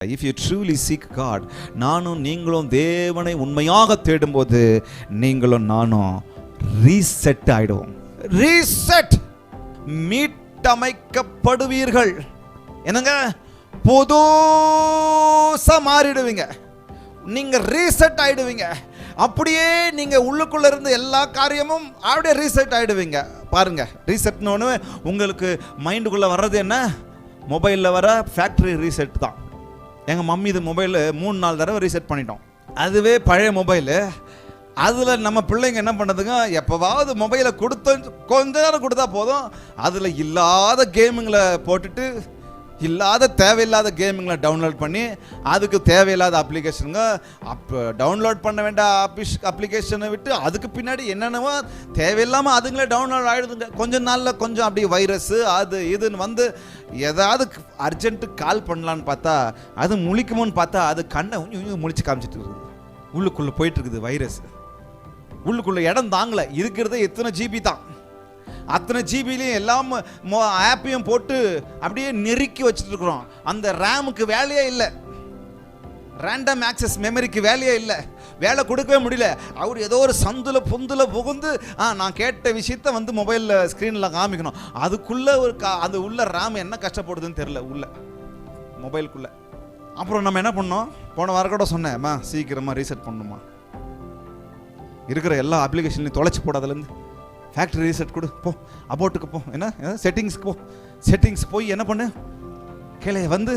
If you truly seek God, நானும் நீங்களும் தேவனை உண்மையாக தேடும்போது நீங்களும் நானும் ரீசெட் ஆயிடுவோம். ரீசெட், மீட்டமைக்கப்படுவீர்கள். என்னங்க, புதுசா மாறிடுவீங்க. நீங்க ரீசெட் ஆயிடுவீங்க. அப்படியே நீங்க உள்ளுக்குள்ள இருந்து எல்லா காரியமும் அப்படியே ரீசெட் ஆயிடுவீங்க. பாருங்க, ரீசெட்னு உங்களுக்கு மைண்டுக்குள்ள வர்றது என்ன? மொபைலில் வர ஃபேக்டரி ரீசெட் தான். எங்கள் மம்மி இது மொபைல் 3-4 தடவை ரீசெட் பண்ணிட்டோம். அதுவே பழைய மொபைலு. அதில் நம்ம பிள்ளைங்க என்ன பண்ணுறதுங்க, எப்போவாவது மொபைலை கொஞ்ச நேரம் கொடுத்தா போதும், அதில் இல்லாத கேமுங்களை போட்டுட்டு தேவையில்லாத கேமுங்களை டவுன்லோட் பண்ணி அதுக்கு தேவையில்லாத அப்ளிகேஷனுங்க டவுன்லோட் பண்ண வேண்டாம் அப்ளிகேஷனை விட்டு அதுக்கு பின்னாடி என்னென்னவோ தேவையில்லாமல் அதுங்களே டவுன்லோட் ஆகிடுதுங்க. கொஞ்சம் நாளில் கொஞ்சம் அப்படி வைரஸ்ஸு அது இதுன்னு வந்து ஏதாவது அர்ஜென்ட்டு கால் பண்ணலான்னு பார்த்தா அது முழிக்குமோன்னு பார்த்தா அது கண்ணை முழிச்சு காமிச்சிட்டு இருக்குது. உள்ளுக்குள்ளே போயிட்டுருக்குது வைரஸ். உள்ளுக்குள்ளே இடம் தாங்கலை. இருக்கிறதே எத்தனை ஜிபி தான். அத்தனை ஜிபிலையும் எல்லாம் ஆப்பையும் போட்டு அப்படியே நெருக்கி வச்சுட்டு இருக்கிறோம். அந்த ரேமுக்கு வேலையே இல்லை, ரேண்டம் ஆக்சஸ் மெமரிக்கு வேலையே இல்லை, வேலை கொடுக்கவே முடியல. அவர் ஏதோ ஒரு சந்துல பொந்துல புகுந்து நான் கேட்ட விஷயத்த வந்து மொபைலில் ஸ்க்ரீனில் காமிக்கணும். அதுக்குள்ளே ஒரு அது உள்ள ரேம் என்ன கஷ்டப்படுதுன்னு தெரில உள்ள மொபைலுக்குள்ளே. அப்புறம் நம்ம என்ன பண்ணோம், போன வாரம் கூட சொன்னேம்மா சீக்கிரமாக ரீசெட் பண்ணணுமா, இருக்கிற எல்லா அப்ளிகேஷன்லையும் தொலைச்சி போடாதுலேருந்து ஃபேக்ட்ரி ரீசெட் கொடு, போ அபோட்டுக்கு போ, என்ன செட்டிங்ஸ்க்கு போ. செட்டிங்ஸ் போய் என்ன பண்ணு, கீழே வந்து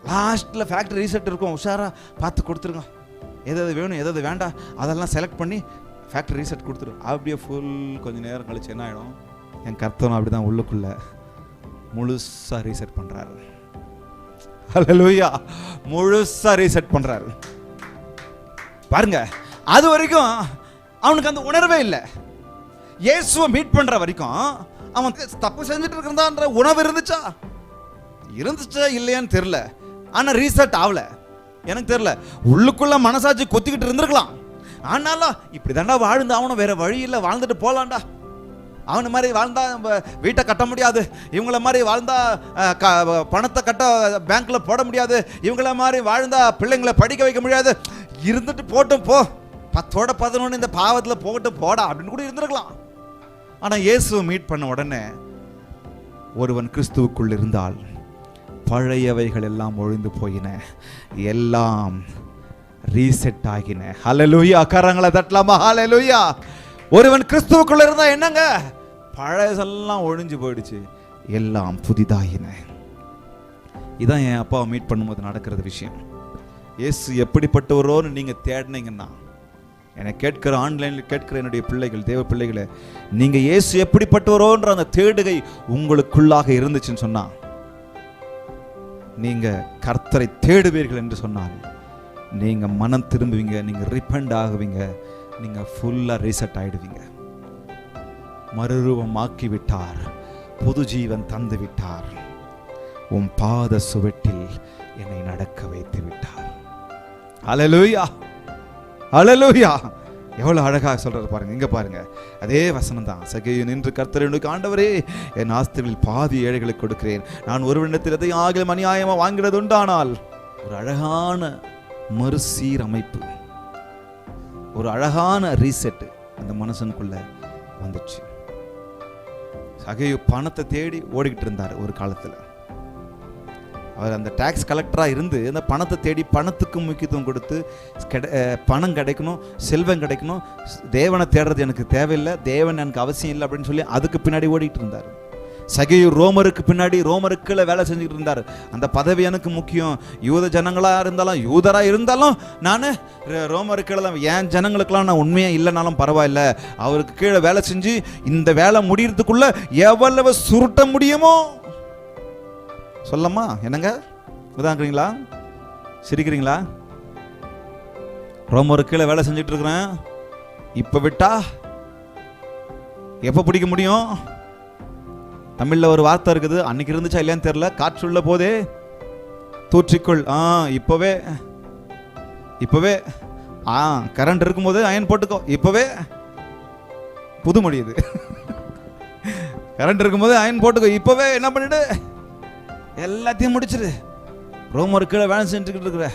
லாஸ்ட்டில் ஃபேக்ட்ரி ரீசெட் இருக்கும், உஷாராக பார்த்து கொடுத்துருங்க. எதாவது வேணும் எதாவது வேண்டாம் அதெல்லாம் செலக்ட் பண்ணி ஃபேக்ட்ரி ரீசெட் கொடுத்துரு. அப்படியே ஃபுல் கொஞ்சம் நேரம் கழிச்சு என்ன ஆகிடும், என் கர்த்தனும் அப்படி தான் உள்ளுக்குள்ளே முழுசாக ரீசெட் பண்ணுறாரு. ஹல்லேலூயா, முழுசாக ரீசெட் பண்ணுறாரு. பாருங்க, அது வரைக்கும் அவனுக்கு அந்த உணர்வே இல்லை. இயேசுவை மீட் பண்ற வரைக்கும் அவன் தப்பு செஞ்சுட்டு இருக்கிறான்ற உணவு இருந்துச்சா இல்லையான்னு தெரியல. ஆனா ரீசெட் ஆகல. எனக்கு தெரியல, உள்ளுக்குள்ள மனசாட்சி கொத்திக்கிட்டு இருந்திருக்கலாம். ஆனாலும் இப்படி தாண்டா வாழ்ந்து அவனும் வேற வழி இல்லை, வாழ்ந்துட்டு போலாம்டா. அவனை மாதிரி வாழ்ந்தா வீட்டை கட்ட முடியாது, இவங்கள மாதிரி வாழ்ந்தா பணத்தை கட்ட பேங்க்ல போட முடியாது, இவங்கள மாதிரி வாழ்ந்தா பிள்ளைங்களை படிக்க வைக்க முடியாது, இருந்துட்டு போட்டும் போ, 10-11 இந்த பாவத்தில் போகட்டும் போடா அப்படின்னு கூட இருந்திருக்கலாம். ஆனால் இயேசுவை மீட் பண்ண உடனே ஒருவன் கிறிஸ்துவுக்குள் இருந்தால் பழையவைகள் எல்லாம் ஒழிந்து போயின, எல்லாம் ரீசெட் ஆகின. ஹல்லேலூயா, கரங்களை தட்டலாமா? ஹல்லேலூயா. ஒருவன் கிறிஸ்துவுக்குள்ள இருந்தா என்னங்க, பழையதெல்லாம் ஒழிஞ்சு போயிடுச்சு, எல்லாம் புதிதாகின. இதான் என் அப்பாவை மீட் பண்ணும்போது நடக்கிறது விஷயம். இயேசு எப்படிப்பட்டவரோன்னு நீங்க தேடினீங்கன்னா, என்னை கேட்கிற ஆன்லைனில் கேட்கிற என்னுடைய பிள்ளைகள், தேவ பிள்ளைகளை, நீங்கள் இயேசு எப்படிப்பட்டவரோன்ற அந்த தேடுகை உங்களுக்குள்ளாக இருந்துச்சுன்னு சொன்னால், நீங்கள் கர்த்தரை தேடுவீர்கள் என்று சொன்னால் நீங்கள் மனம் திரும்புவீங்க, நீங்கள் ரிப்பண்ட் ஆகுவீங்க, நீங்கள் ஃபுல்லாக ரீசெட் ஆகிடுவீங்க. மறுரூபமாக்கி விட்டார், புது ஜீவன் தந்து விட்டார், உன் பாத சுவட்டில் என்னை நடக்க வைத்து விட்டார். ஹல்லேலூயா, ஹல்லேலூயா. எவ்வளவு அழகாக சொல்றாரு பாருங்க. இங்க பாருங்க, அதே வசனம் தான். சகேயு நின்று கர்த்தரை நோக்கி, ஆண்டவரே, என் ஆஸ்திகளில் பாதி ஏழைகளுக்கு கொடுக்கிறேன், நான் ஒருவனிடத்தில் எதை ஆகிலும் அநியாயமா வாங்கினது உண்டானால். ஒரு அழகான மறுசீரமைப்பு, ஒரு அழகான ரீசெட் அந்த மனுஷனுக்குள்ள வந்துச்சு. சகேயு பணத்தை தேடி ஓடிக்கிட்டு இருந்தார் ஒரு காலத்துல. அவர் அந்த டேக்ஸ் கலெக்டராக இருந்து அந்த பணத்தை தேடி பணத்துக்கு முக்கியத்துவம் கொடுத்து பணம் கிடைக்கணும், செல்வம் கிடைக்கணும், தேவனை தேடுறது எனக்கு தேவையில்லை, தேவன் எனக்கு அவசியம் இல்லை அப்படின்னு சொல்லி அதுக்கு பின்னாடி ஓடிட்டு இருந்தார். சகேயு ரோமருக்கு பின்னாடி ரோமருக்குள்ள வேலை செஞ்சுக்கிட்டு இருந்தார். அந்த பதவி எனக்கு முக்கியம், யூத ஜனங்களாக இருந்தாலும் யூதராக இருந்தாலும் நான் ரோமருக்குள்ள என் ஜனங்களுக்கெல்லாம் நான் உண்மையாக இல்லைனாலும் பரவாயில்ல, அவருக்கு கீழே வேலை செஞ்சு இந்த வேலை முடியறதுக்குள்ள எவ்வளவு சுருட்ட முடியுமோ சொல்லமா. என்னங்க உதாங்கிறீங்களா, சிரிக்கிறீங்களா? ரோமரு கீழே வேலை செஞ்சுட்டு இருக்கிறேன், இப்ப விட்டா எப்ப பிடிக்க முடியும்? தமிழ்ல ஒரு வார்த்தை இருக்குது, அன்னைக்கு இருந்துச்சா இல்லையான்னு தெரியல, காற்றுள்ள போதே தூற்றிக்கொள். இப்பவே கரண்ட் இருக்கும் போது அயன் போட்டுக்கோ. இப்பவே புது மொழி இது. கரண்ட் இருக்கும் போது அயன் போட்டுக்கோ, இப்பவே என்ன பண்ணிடு, எல்லாத்தையும் முடிச்சிரு. ரோமர் கீழே வேலை செஞ்சுக்கிட்டு இருக்கிற,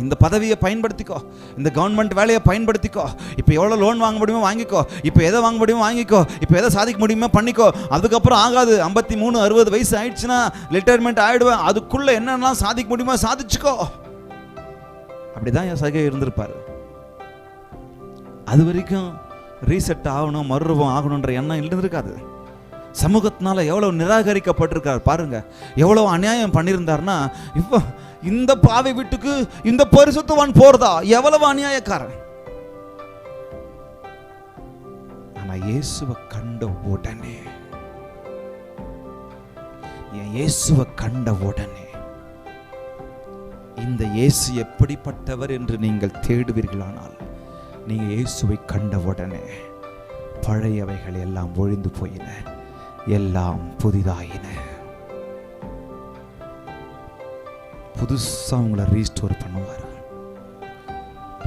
இந்த பதவியை பயன்படுத்திக்கோ, இந்த கவர்மெண்ட் வேலையை பயன்படுத்திக்கோ, இப்போ எவ்வளோ லோன் வாங்க முடியுமோ வாங்கிக்கோ, இப்போ எதை வாங்க முடியுமோ வாங்கிக்கோ, இப்போ எதை சாதிக்க முடியுமோ பண்ணிக்கோ. அதுக்கப்புறம் ஆகாது, 53 60 வயசு ஆயிடுச்சுன்னா ரிட்டையர்மெண்ட் ஆகிடுவேன், அதுக்குள்ளே என்னென்னலாம் சாதிக்க முடியுமோ சாதிச்சுக்கோ. அப்படிதான் என் சகை இருந்திருப்பார். அது வரைக்கும் ரீசெட் ஆகணும், மறுரூபம் ஆகணுன்ற எண்ணம் இருந்திருக்காது. சமூகத்தினால எவ்வளவு நிராகரிக்கப்பட்டிருக்கார் பாருங்க, எவ்வளவு அநியாயம் பண்ணியிருந்தார்னா, இப்போ இந்த பாவி வீட்டுக்கு இந்த பரிசுத்தவான் போறதா, எவ்வளவு அநியாயக்காரன். ஆனா இயேசுவை கண்ட உடனே, இயேசுவை கண்ட உடனே, இந்த இயேசு எப்படிப்பட்டவர் என்று நீங்கள் தேடுவீர்களானால், நீங்க இயேசுவை கண்ட உடனே பழையவைகள் எல்லாம் ஒழிந்து போயின, எல்லாம் புதிதாயின. புதுசா உங்களை ரீஸ்டோர் பண்ணுவார்.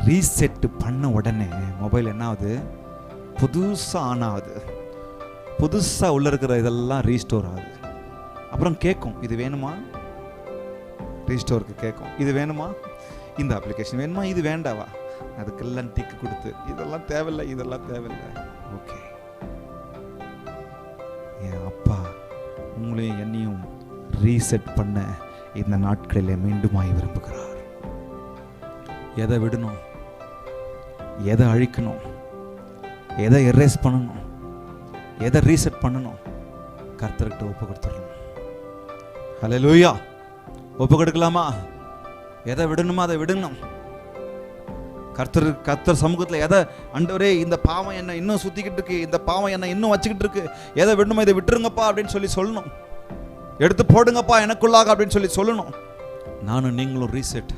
ரீசெட் பண்ண உடனே மொபைல் என்ன ஆகுது, புதுசா ஆன் ஆகுது, புதுசா உள்ள இருக்கிற இதெல்லாம் ரீஸ்டோர் ஆகுது. அப்புறம் கேட்கும், இது வேணுமா, ரீஸ்டோருக்கு கேட்கும், இது வேணுமா, இந்த அப்ளிகேஷன் வேணுமா, இது வேண்டாவா, அதுக்கெல்லாம் டிக்கு கொடுத்து இதெல்லாம் தேவையில்லை, இதெல்லாம் தேவையில்லை. ஓகே, என் அப்பா உங்களையும் என்னையும் ரீசெட் பண்ண இந்த நாட்களில் மீண்டுமாய் விரும்புகிறார். எதை விடணும், எதை அழிக்கணும், எதை எரேஸ் பண்ணணும், எதை ரீசெட் பண்ணணும், கர்த்தர்கிட்ட ஒப்பு கொடுத்துடணும். ஹல்லேலூயா. ஒப்பு கொடுக்கலாமா? எதை விடணுமோ அதை விடணும். கர்த்தர் சமூகத்தில் எதை, ஆண்டவரே இந்த பாவம் என்ன இன்னும் சுத்திக்கிட்டு இருக்கு, இந்த பாவம் என்ன இன்னும் வச்சுக்கிட்டு இருக்கு, எதை விடணுமோ இதை விட்டுருங்கப்பா அப்படின்னு சொல்லணும். எடுத்து போடுங்கப்பா எனக்குள்ளாக அப்படின்னு சொல்லணும். நானும் நீங்களும் ரீசெட்